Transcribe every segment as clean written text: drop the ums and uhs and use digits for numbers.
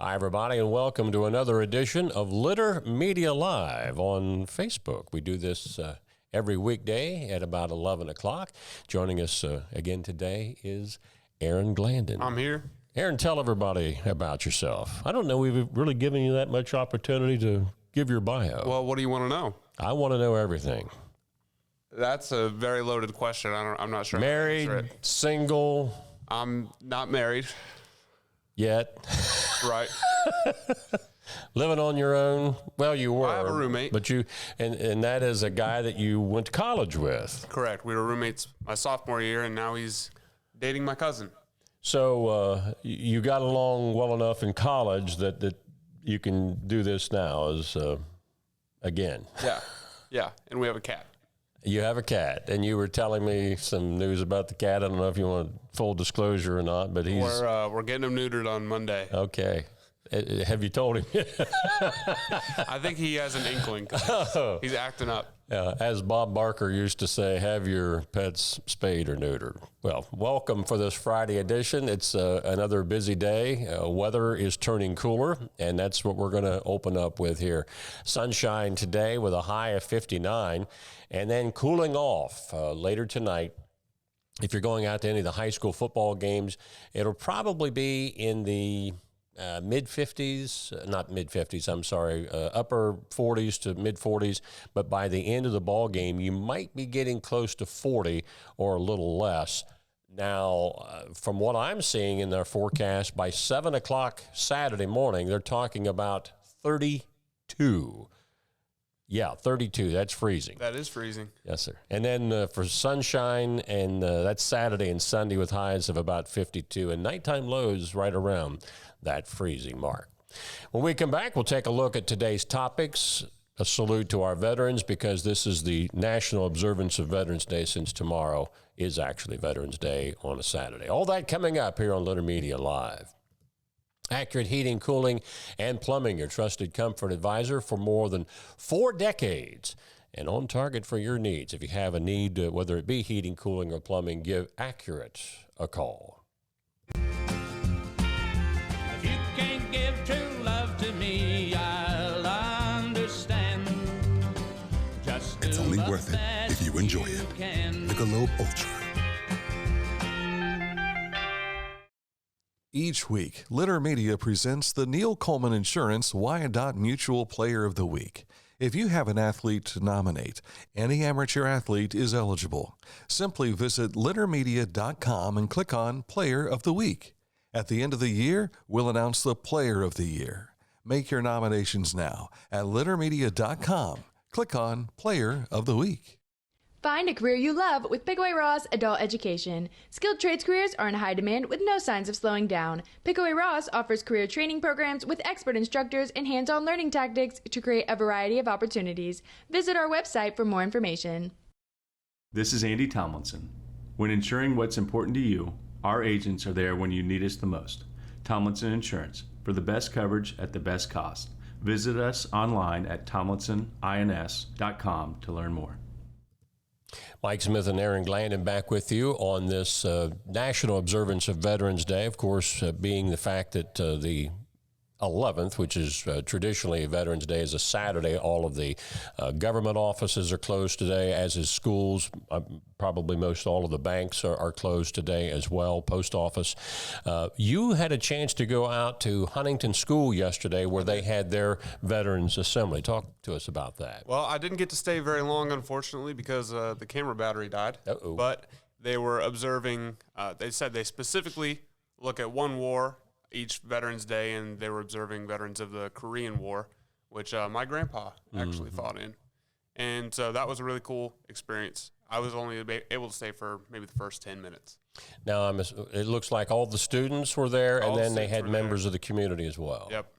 Hi, everybody, and welcome to another edition of Litter Media Live on Facebook. We do this every weekday at about 11 o'clock. Joining us again today is Aaron Glandon. I'm here. Aaron, tell everybody about yourself. I don't know we've really given you that much opportunity to give your bio. Well, what do you want to know? I want to know everything. That's a very loaded question. I'm not sure. Married, single? I'm not married. Yet. Right. Living on your own? Well, you were. I have a roommate. But you, and that is a guy that you went to college with. Correct. We were roommates my sophomore year, and now he's dating my cousin. So you got along well enough in college that you can do this now again. Yeah, and we have a cat. You have a cat, and you were telling me some news about the cat. I don't know if you want full disclosure or not, but We're getting him neutered on Monday. Okay. Have you told him? I think he has an inkling. 'Cause he's acting up. As Bob Barker used to say, have your pets spayed or neutered. Well, welcome for this Friday edition. It's another busy day. Weather is turning cooler, and that's what we're going to open up with here. Sunshine today with a high of 59, and then cooling off later tonight. If you're going out to any of the high school football games, it'll probably be in the upper 40s to mid 40s, but by the end of the ball game, you might be getting close to 40 or a little less. Now, from what I'm seeing in their forecast, by 7 o'clock Saturday morning, they're talking about 32. Yeah, 32. That's freezing. That is freezing. Yes, sir. And then for sunshine, and that's Saturday and Sunday with highs of about 52, and nighttime lows right around that freezing mark. When we come back, we'll take a look at today's topics. A salute to our veterans, because this is the national observance of Veterans Day, since tomorrow is actually Veterans Day on a Saturday. All that coming up here on Litter Media Live. Accurate Heating, Cooling, and Plumbing, your trusted comfort advisor for more than 4 decades, and on target for your needs. If you have a need, whether it be heating, cooling, or plumbing, give Accurate a call. If you can't give true love to me, I'll understand. Just it's only worth it if you enjoy it. Michelob Ultra. Each week, Litter Media presents the Neil Coleman Insurance Wyandotte Mutual Player of the Week. If you have an athlete to nominate, any amateur athlete is eligible. Simply visit littermedia.com and click on Player of the Week. At the end of the year, we'll announce the Player of the Year. Make your nominations now at littermedia.com. Click on Player of the Week. Find a career you love with Pickaway Ross Adult Education. Skilled trades careers are in high demand with no signs of slowing down. Pickaway Ross offers career training programs with expert instructors and hands-on learning tactics to create a variety of opportunities. Visit our website for more information. This is Andy Tomlinson. When ensuring what's important to you, our agents are there when you need us the most. Tomlinson Insurance, for the best coverage at the best cost. Visit us online at tomlinsonins.com to learn more. Mike Smith and Aaron Glandon back with you on this National Observance of Veterans Day. Of course, being the fact that the 11th, which is traditionally Veterans Day, is a Saturday. All of the government offices are closed today, as is schools. Probably most all of the banks are closed today as well, post office. You had a chance to go out to Huntington School yesterday where they had their Veterans Assembly. Talk to us about that. Well, I didn't get to stay very long, unfortunately, because the camera battery died. Uh-oh. But they were observing, they said they specifically look at one war each Veterans Day, and they were observing veterans of the Korean War, which my grandpa actually fought in. And so that was a really cool experience. I was only able to stay for maybe the first 10 minutes. Now, it looks like all the students were there, and then they had members of the community as well. Yep.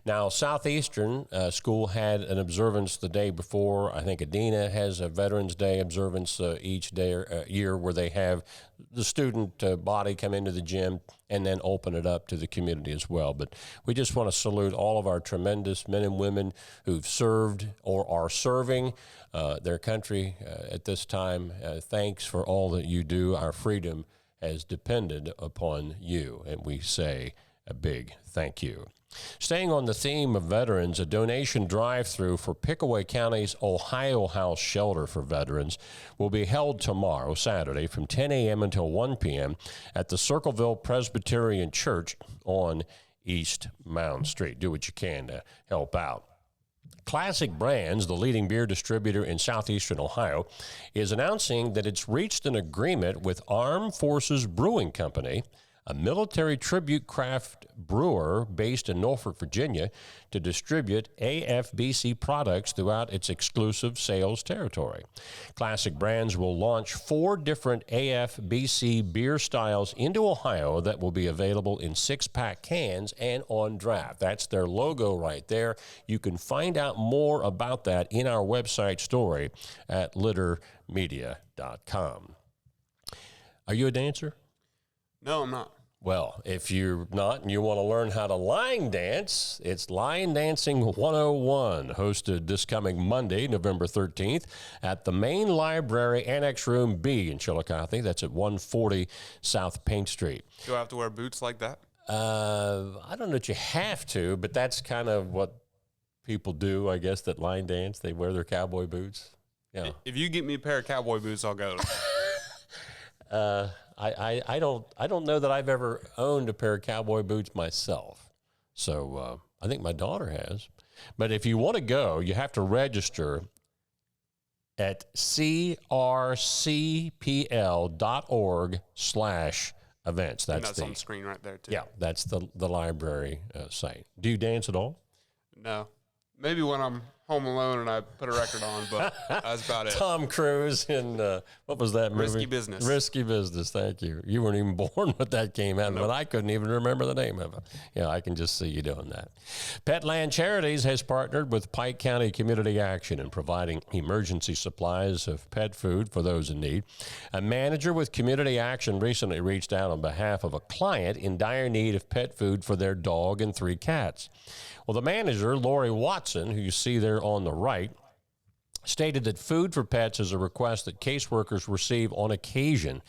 Now, Southeastern School had an observance the day before. I think Adena has a Veterans Day observance each day year where they have the student body come into the gym and then open it up to the community as well. But we just want to salute all of our tremendous men and women who've served or are serving their country at this time. Thanks for all that you do. Our freedom has depended upon you, and we say a big thank you. Staying on the theme of veterans, a donation drive-through for Pickaway County's Ohio House Shelter for Veterans will be held tomorrow, Saturday, from 10 a.m. until 1 p.m. at the Circleville Presbyterian Church on East Mound Street. Do what you can to help out. Classic Brands, the leading beer distributor in southeastern Ohio, is announcing that it's reached an agreement with Armed Forces Brewing Company, a military tribute craft brewer based in Norfolk, Virginia, to distribute AFBC products throughout its exclusive sales territory. Classic Brands will launch 4 different AFBC beer styles into Ohio that will be available in 6-pack cans and on draft. That's their logo right there. You can find out more about that in our website story at littermedia.com. Are you a dancer? No, I'm not. Well, if you're not and you want to learn how to line dance, it's Line Dancing 101, hosted this coming Monday, November 13th, at the Main Library Annex Room B in Chillicothe. That's at 140 South Paint Street. Do I have to wear boots like that? I don't know that you have to, but that's kind of what people do, I guess, that line dance. They wear their cowboy boots. Yeah. If you get me a pair of cowboy boots, I'll go. I don't know that I've ever owned a pair of cowboy boots myself. So I think my daughter has. But if you want to go, you have to register at crcpl.org/events. That's on the screen right there, too. Yeah, that's the library site. Do you dance at all? No. Maybe when I'm home alone and I put a record on, but that's about it. Tom Cruise in, what was that movie? Risky Business. Risky Business, thank you. You weren't even born when that came out, but I couldn't even remember the name of it. Yeah, I can just see you doing that. Petland Charities has partnered with Pike County Community Action in providing emergency supplies of pet food for those in need. A manager with Community Action recently reached out on behalf of a client in dire need of pet food for their dog and 3 cats. Well, the manager, Lori Watson, who you see there on the right, stated that food for pets is a request that caseworkers receive on occasion,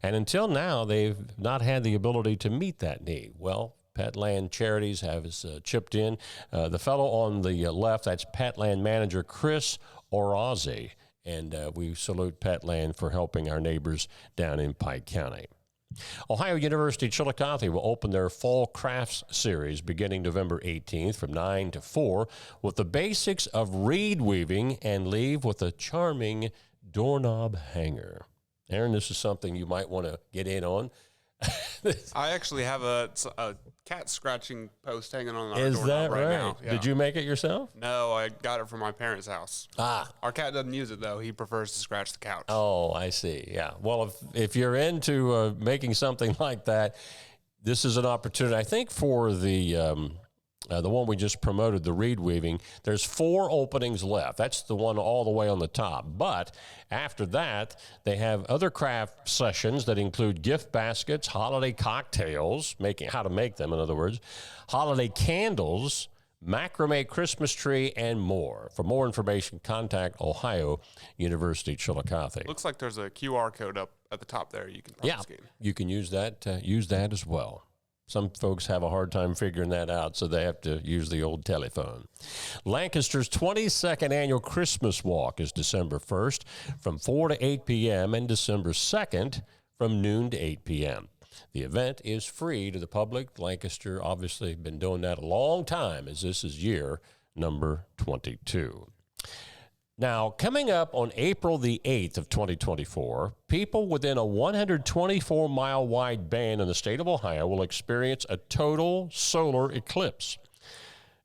and until now, they've not had the ability to meet that need. Well, Petland Charities has chipped in. The fellow on the left, that's Petland manager Chris Orazi, and we salute Petland for helping our neighbors down in Pike County. Ohio University Chillicothe will open their Fall Crafts Series beginning November 18th from 9 to 4 with the basics of reed weaving and leave with a charming doorknob hanger. Aaron, this is something you might want to get in on. I actually have a cat scratching post hanging on our Is that doorknob right? now. Yeah. Did you make it yourself? No, I got it from my parents' house. Ah. Our cat doesn't use it, though. He prefers to scratch the couch. Oh, I see. Yeah. Well, if you're into making something like that, this is an opportunity. I think for the one we just promoted, the reed weaving, there's 4 openings left. That's the one all the way on the top. But after that, they have other craft sessions that include gift baskets, holiday cocktails, how to make them, in other words, holiday candles, macrame Christmas tree, and more. For more information, contact Ohio University Chillicothe. Looks like there's a QR code up at the top there. You can probably scan. You can use that as well. Some folks have a hard time figuring that out, so they have to use the old telephone. Lancaster's 22nd annual Christmas Walk is December 1st from 4 to 8 p.m. and December 2nd from noon to 8 p.m. The event is free to the public. Lancaster obviously been doing that a long time, as this is year number 22. Now, coming up on April the 8th of 2024, people within a 124-mile wide band in the state of Ohio will experience a total solar eclipse.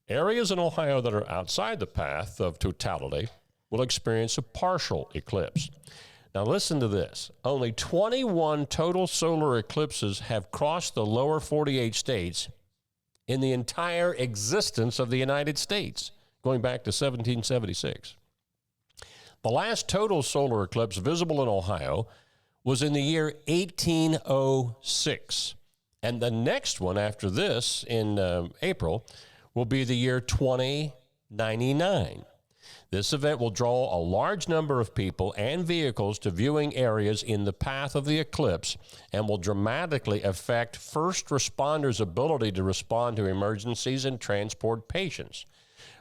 Areas in Ohio that are outside the path of totality will experience a partial eclipse. Now, listen to this. Only 21 total solar eclipses have crossed the lower 48 states in the entire existence of the United States, going back to 1776. The last total solar eclipse visible in Ohio was in the year 1806. And the next one after this in April will be the year 2099. This event will draw a large number of people and vehicles to viewing areas in the path of the eclipse and will dramatically affect first responders' ability to respond to emergencies and transport patients.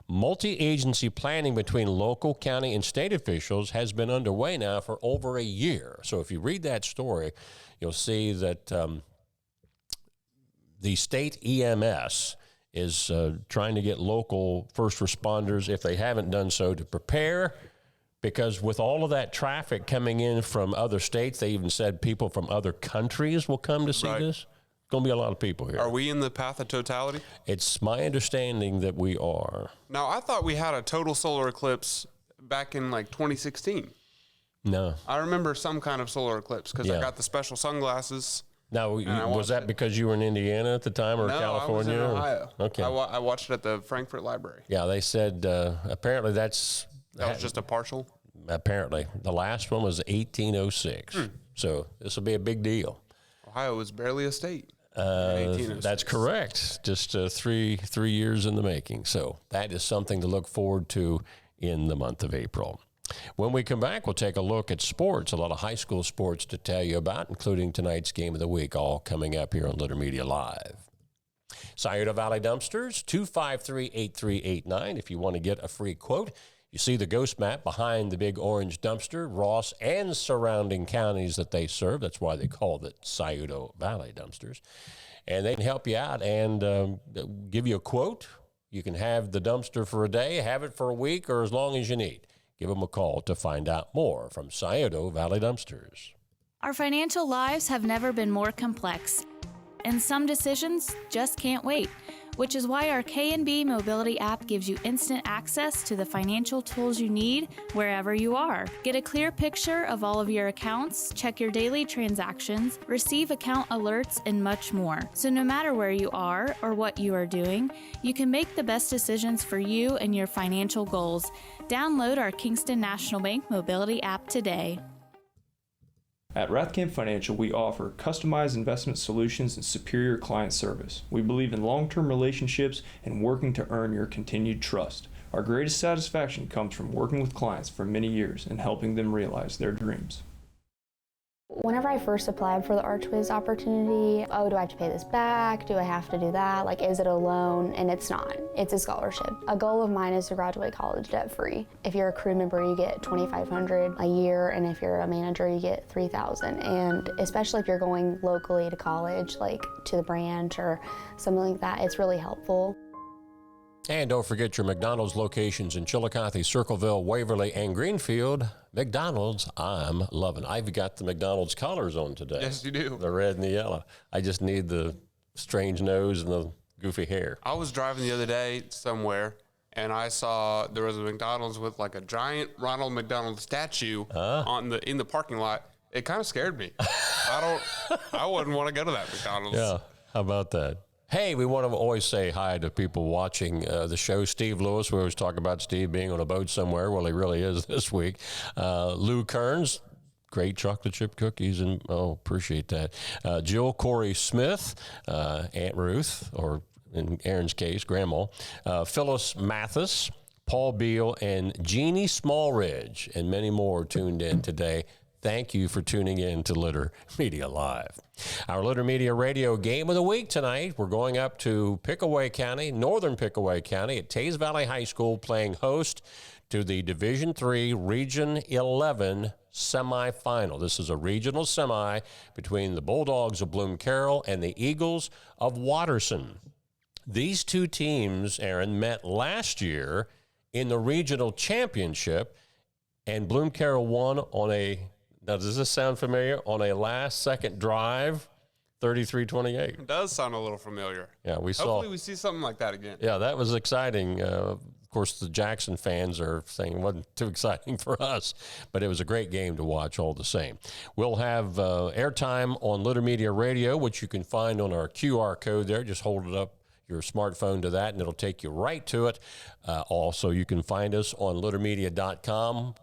Multi-agency planning between local, county, and state officials has been underway now for over a year. So if you read that story, you'll see that the state EMS is trying to get local first responders, if they haven't done so, to prepare, because with all of that traffic coming in from other states, they even said people from other countries will come to see this. Going to be a lot of people here. Are we in the path of totality? It's my understanding that we are. Now, I thought we had a total solar eclipse back in like 2016. No. I remember some kind of solar eclipse because I got the special sunglasses. Now, was that because you were in Indiana at the time or California? No, I was in Ohio. Okay. I watched it at the Frankfurt Library. Yeah, they said apparently that was just a partial? Apparently. The last one was 1806. So this will be a big deal. Ohio was barely a state. That's correct. Just 3 years in the making. So that is something to look forward to in the month of April. When we come back, we'll take a look at sports, a lot of high school sports to tell you about, including tonight's game of the week, all coming up here on Litter Media Live. Scioto Valley Dumpsters, 253-8389. If you want to get a free quote, you see the ghost map behind the big orange dumpster, Ross and surrounding counties that they serve. That's why they call it Scioto Valley Dumpsters. And they can help you out and give you a quote. You can have the dumpster for a day, have it for a week, or as long as you need. Give them a call to find out more from Scioto Valley Dumpsters. Our financial lives have never been more complex, and some decisions just can't wait, which is why our K&B Mobility app gives you instant access to the financial tools you need wherever you are. Get a clear picture of all of your accounts, check your daily transactions, receive account alerts, and much more. So no matter where you are or what you are doing, you can make the best decisions for you and your financial goals. Download our Kingston National Bank Mobility app today. At Rathkamp Financial, we offer customized investment solutions and superior client service. We believe in long-term relationships and working to earn your continued trust. Our greatest satisfaction comes from working with clients for many years and helping them realize their dreams. Whenever I first applied for the Archways opportunity, do I have to pay this back? Do I have to do that? Like, is it a loan? And it's not. It's a scholarship. A goal of mine is to graduate college debt-free. If you're a crew member, you get $2,500 a year, and if you're a manager, you get $3,000. And especially if you're going locally to college, like to the branch or something like that, it's really helpful. And don't forget your McDonald's locations in Chillicothe, Circleville, Waverly, and Greenfield. McDonald's, I'm loving. I've got the McDonald's colors on today. Yes, you do. The red and the yellow. I just need the strange nose and the goofy hair. I was driving the other day somewhere, and I saw there was a McDonald's with like a giant Ronald McDonald statue in the parking lot. It kind of scared me. I wouldn't want to go to that McDonald's. Yeah, how about that? Hey, we want to always say hi to people watching the show. Steve Lewis, we always talk about Steve being on a boat somewhere. Well, he really is this week. Lou Kearns, great chocolate chip cookies, and appreciate that. Jill Corey Smith, Aunt Ruth, or in Aaron's case, Grandma. Phyllis Mathis, Paul Beal, and Jeannie Smallridge, and many more tuned in today. Thank you for tuning in to Litter Media Live. Our Litter Media Radio game of the week tonight, we're going up to Pickaway County, northern Pickaway County at Tays Valley High School, playing host to the Division III Region 11 semifinal. This is a regional semi between the Bulldogs of Bloom Carroll and the Eagles of Watterson. These two teams, Aaron, met last year in the regional championship, and Bloom Carroll won on now, does this sound familiar? On a last-second drive, 33-28. It does sound a little familiar. Yeah, Hopefully we see something like that again. Yeah, that was exciting. Of course, the Jackson fans are saying it wasn't too exciting for us, but it was a great game to watch all the same. We'll have airtime on Litter Media Radio, which you can find on our QR code there. Just hold it up, your smartphone, to that, and it'll take you right to it. Also, you can find us on littermedia.com.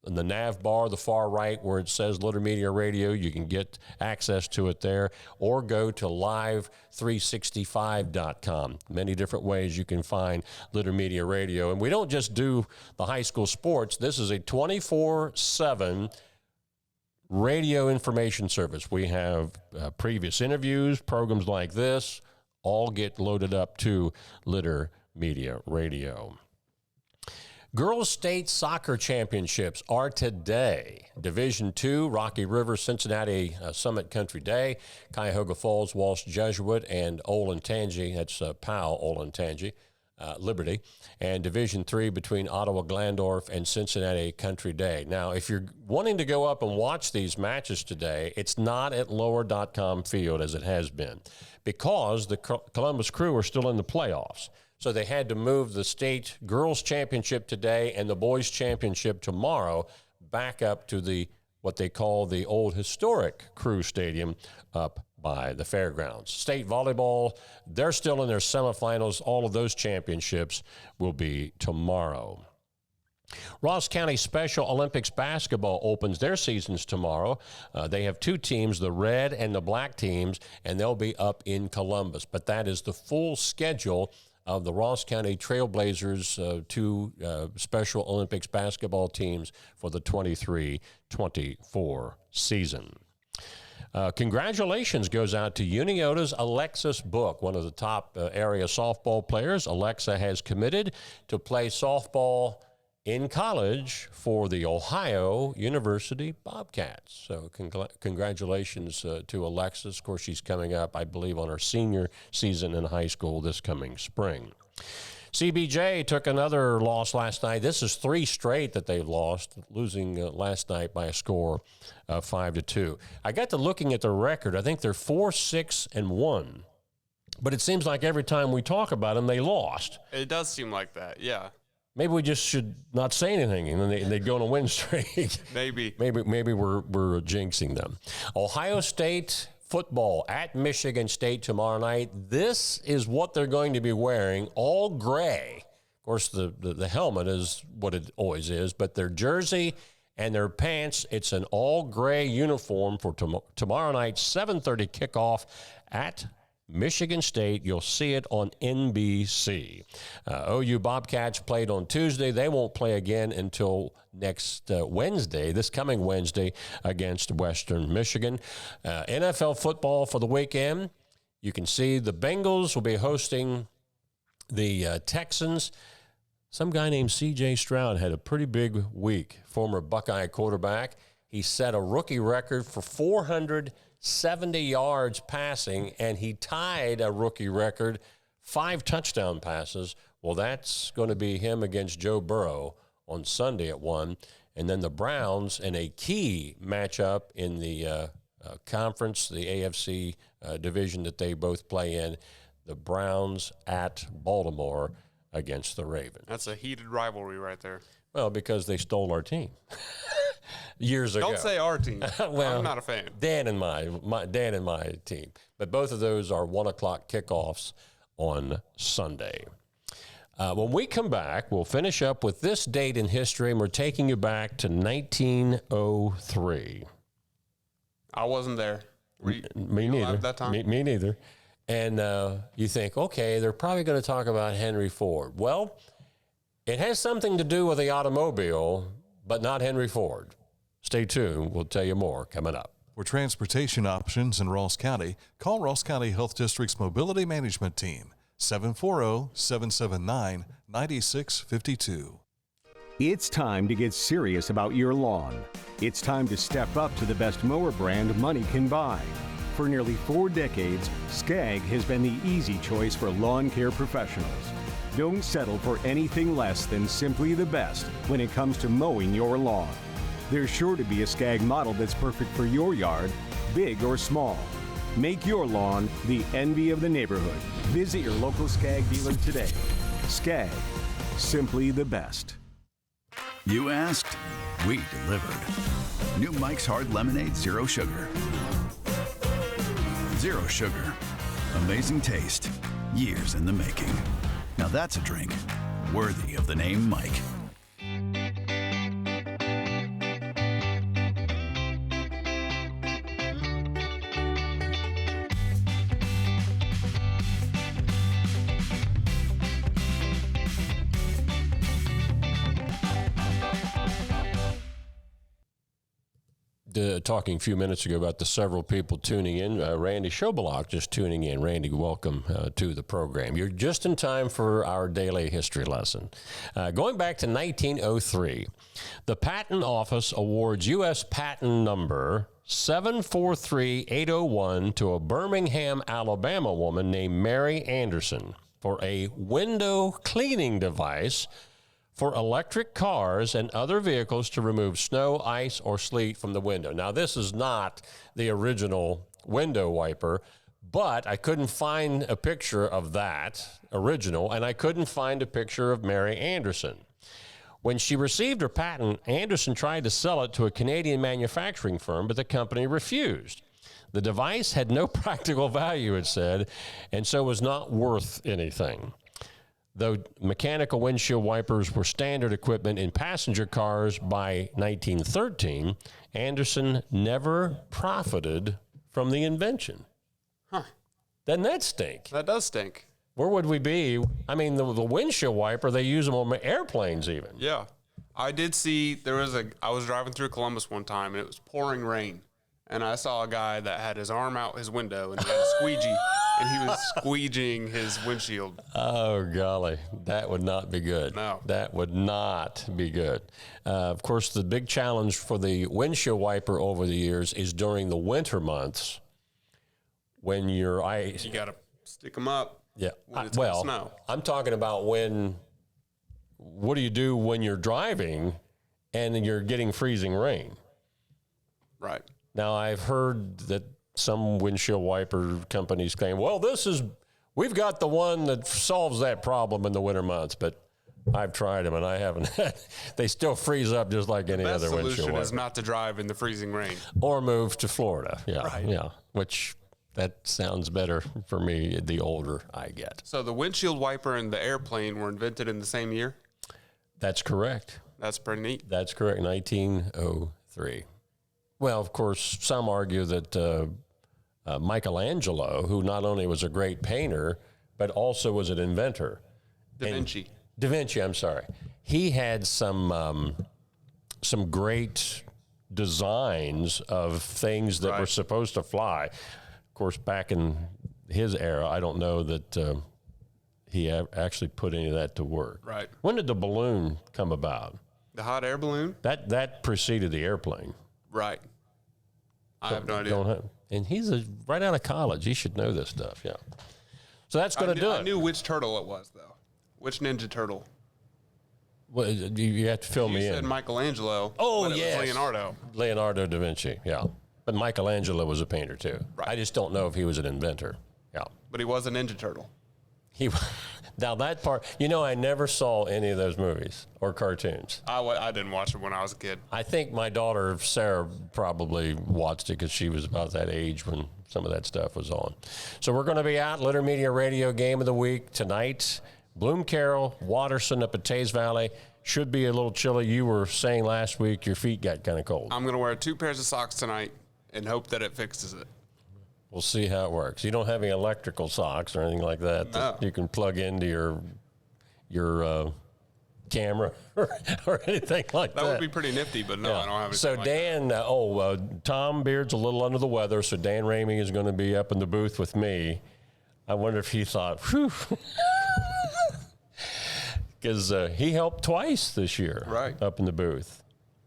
in the nav bar, the far right, where it says Litter Media Radio. You can get access to it there, or go to live365.com. Many different ways you can find Litter Media Radio. And we don't just do the high school sports. This is a 24/7 radio information service. We have previous interviews, programs like this, all get loaded up to Litter Media Radio. Girls State Soccer Championships are today. Division II, Rocky River, Cincinnati Summit Country Day, Cuyahoga Falls, Walsh Jesuit, and Olentangy, that's Powell, Olentangy, Liberty, and Division III between Ottawa Glandorf and Cincinnati Country Day. Now, if you're wanting to go up and watch these matches today, it's not at lower.com field as it has been, because the Columbus Crew are still in the playoffs. So they had to move the state girls championship today and the boys championship tomorrow back up to what they call the old historic Crew Stadium up by the fairgrounds. State volleyball, they're still in their semifinals. All of those championships will be tomorrow. Ross County Special Olympics basketball opens their seasons tomorrow. They have two teams, the red and the black teams, and they'll be up in Columbus. But that is the full schedule of the Ross County Trailblazers, two Special Olympics basketball teams for the 23-24 season. Congratulations goes out to Uniota's Alexis Book, one of the top area softball players. Alexa has committed to play softball in college for the Ohio University Bobcats. So congratulations to Alexis. Of course, she's coming up, I believe, on her senior season in high school this coming spring. CBJ took another loss last night. This is 3 straight that they've lost, losing last night by a score of 5-2. I got to looking at their record. I think they're 4-6-1. But it seems like every time we talk about them, they lost. It does seem like that, yeah. Maybe we just should not say anything, and then they go on a win streak. Maybe we're jinxing them. Ohio State football at Michigan State tomorrow night. This is what they're going to be wearing, all gray. Of course, the helmet is what it always is, but their jersey and their pants, it's an all gray uniform for tomorrow night, 7:30 kickoff at Michigan State. You'll see it on NBC. OU Bobcats played on Tuesday. They won't play again until next Wednesday, this coming Wednesday, against Western Michigan. NFL football for the weekend. You can see the Bengals will be hosting the Texans. Some guy named C.J. Stroud had a pretty big week, former Buckeye quarterback. He set a rookie record for 470 yards passing, and he tied a rookie record, 5 touchdown passes. Well, that's going to be him against Joe Burrow on Sunday at 1. And then the Browns in a key matchup in the conference, the AFC division that they both play in, the Browns at Baltimore against the Ravens. That's a heated rivalry right there. Well, because they stole our team. Years ago. Don't say our team. Well, I'm not a fan. Dan and my team. But both of those are 1 o'clock kickoffs on Sunday. When we come back, we'll finish up with this date in history, and we're taking you back to 1903. I wasn't there. Me neither. That time? Me neither. And you think, okay, they're probably going to talk about Henry Ford. Well, it has something to do with the automobile, but not Henry Ford. Stay tuned. We'll tell you more coming up. For transportation options in Ross County, call Ross County Health District's Mobility Management Team, 740-779-9652. It's time to get serious about your lawn. It's time to step up to the best mower brand money can buy. For nearly 4 decades, Skag has been the easy choice for lawn care professionals. Don't settle for anything less than simply the best when it comes to mowing your lawn. There's sure to be a Skag model that's perfect for your yard, big or small. Make your lawn the envy of the neighborhood. Visit your local Skag dealer today. Skag, simply the best. You asked, we delivered. New Mike's Hard Lemonade Zero Sugar. Zero sugar. Amazing taste. Years in the making. Now that's a drink worthy of the name Mike. talking a few minutes ago about the several people tuning in. Randy Schobelach just tuning in. Randy, welcome to the program. You're just in time for our daily history lesson. Going back to 1903, the Patent Office awards U.S. patent number 743801 to a Birmingham, Alabama woman named Mary Anderson for a window cleaning device for electric cars and other vehicles to remove snow, ice, or sleet from the window. Now, this is not the original window wiper, but I couldn't find a picture of that original, and I couldn't find a picture of Mary Anderson. When she received her patent, Anderson tried to sell it to a Canadian manufacturing firm, but the company refused. The device had no practical value, it said, and so was not worth anything. Though mechanical windshield wipers were standard equipment in passenger cars by 1913, Anderson never profited from the invention. Huh. Doesn't that stink? That does stink. Where would we be? I mean, the windshield wiper, they use them on airplanes even. Yeah. I did see, I was driving through Columbus one time, and it was pouring rain. And I saw a guy that had his arm out his window, and he had a squeegee, and he was squeegeeing his windshield. Oh, golly. That would not be good. No. That would not be good. Of course, the big challenge for the windshield wiper over the years is during the winter months when your ice... You got to stick them up. Yeah. When it's gonna snow. I'm talking about what do you do when you're driving and you're getting freezing rain? Right. Now, I've heard that some windshield wiper companies claim, well, we've got the one that solves that problem in the winter months, but I've tried them and I haven't. They still freeze up just like any other windshield wiper. The solution is not to drive in the freezing rain. Or move to Florida. Yeah. Right. Yeah. Which that sounds better for me the older I get. So the windshield wiper and the airplane were invented in the same year? That's correct. That's pretty neat. That's correct. 1903. Well, of course, some argue that Michelangelo, who not only was a great painter, but also was an inventor. Da Vinci. Da Vinci, I'm sorry. He had some great designs of things that were supposed to fly. Of course, back in his era, I don't know that he actually put any of that to work. Right. When did the balloon come about? The hot air balloon? That preceded the airplane. Right. I have no idea. And he's right out of college. He should know this stuff, yeah. So that's going to do it. I knew which turtle it was, though. Which Ninja Turtle. Well, you have to fill me in. You said Michelangelo. Oh, but yes. It was Leonardo. Leonardo da Vinci, yeah. But Michelangelo was a painter, too. Right. I just don't know if he was an inventor. Yeah. But he was a Ninja Turtle. Now, that part, I never saw any of those movies or cartoons. I didn't watch it when I was a kid. I think my daughter, Sarah, probably watched it because she was about that age when some of that stuff was on. So we're going to be out, Litter Media Radio Game of the Week tonight. Bloom Carroll, Watterson up at Tays Valley. Should be a little chilly. You were saying last week your feet got kind of cold. I'm going to wear 2 pairs of socks tonight and hope that it fixes it. We'll see how it works. You don't have any electrical socks or anything like that that you can plug into your camera or anything like that. That would be pretty nifty, but no, I don't have anything So like Dan, Tom Beard's a little under the weather, so Dan Ramey is going to be up in the booth with me. I wonder if he thought, whew. Because he helped twice this year up in the booth.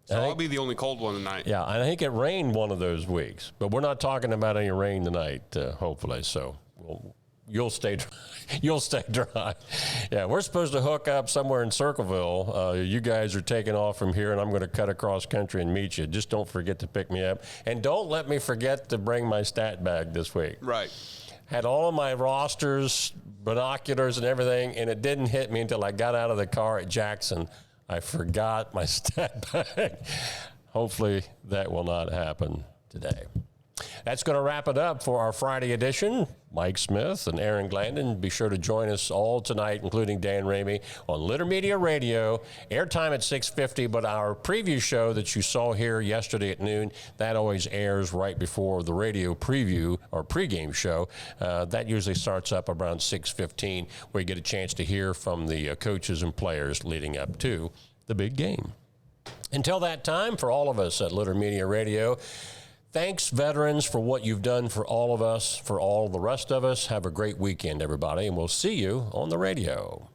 So I'll be the only cold one tonight. Yeah, I think it rained one of those weeks, but we're not talking about any rain tonight, hopefully. So you'll stay dry. You'll stay dry. Yeah, we're supposed to hook up somewhere in Circleville. You guys are taking off from here, and I'm going to cut across country and meet you. Just don't forget to pick me up, and don't let me forget to bring my stat bag this week. Right. Had all of my rosters, binoculars, and everything, and it didn't hit me until I got out of the car at Jackson. I forgot my stat bag. Hopefully that will not happen today. That's going to wrap it up for our Friday edition. Mike Smith and Aaron Glandon. Be sure to join us all tonight, including Dan Ramey, on Litter Media Radio. Airtime at 6:50, but our preview show that you saw here yesterday at noon, that always airs right before the radio preview or pregame show. That usually starts up around 6:15, where you get a chance to hear from the coaches and players leading up to the big game. Until that time, for all of us at Litter Media Radio, thanks, veterans, for what you've done for all of us, for all the rest of us. Have a great weekend, everybody, and we'll see you on the radio.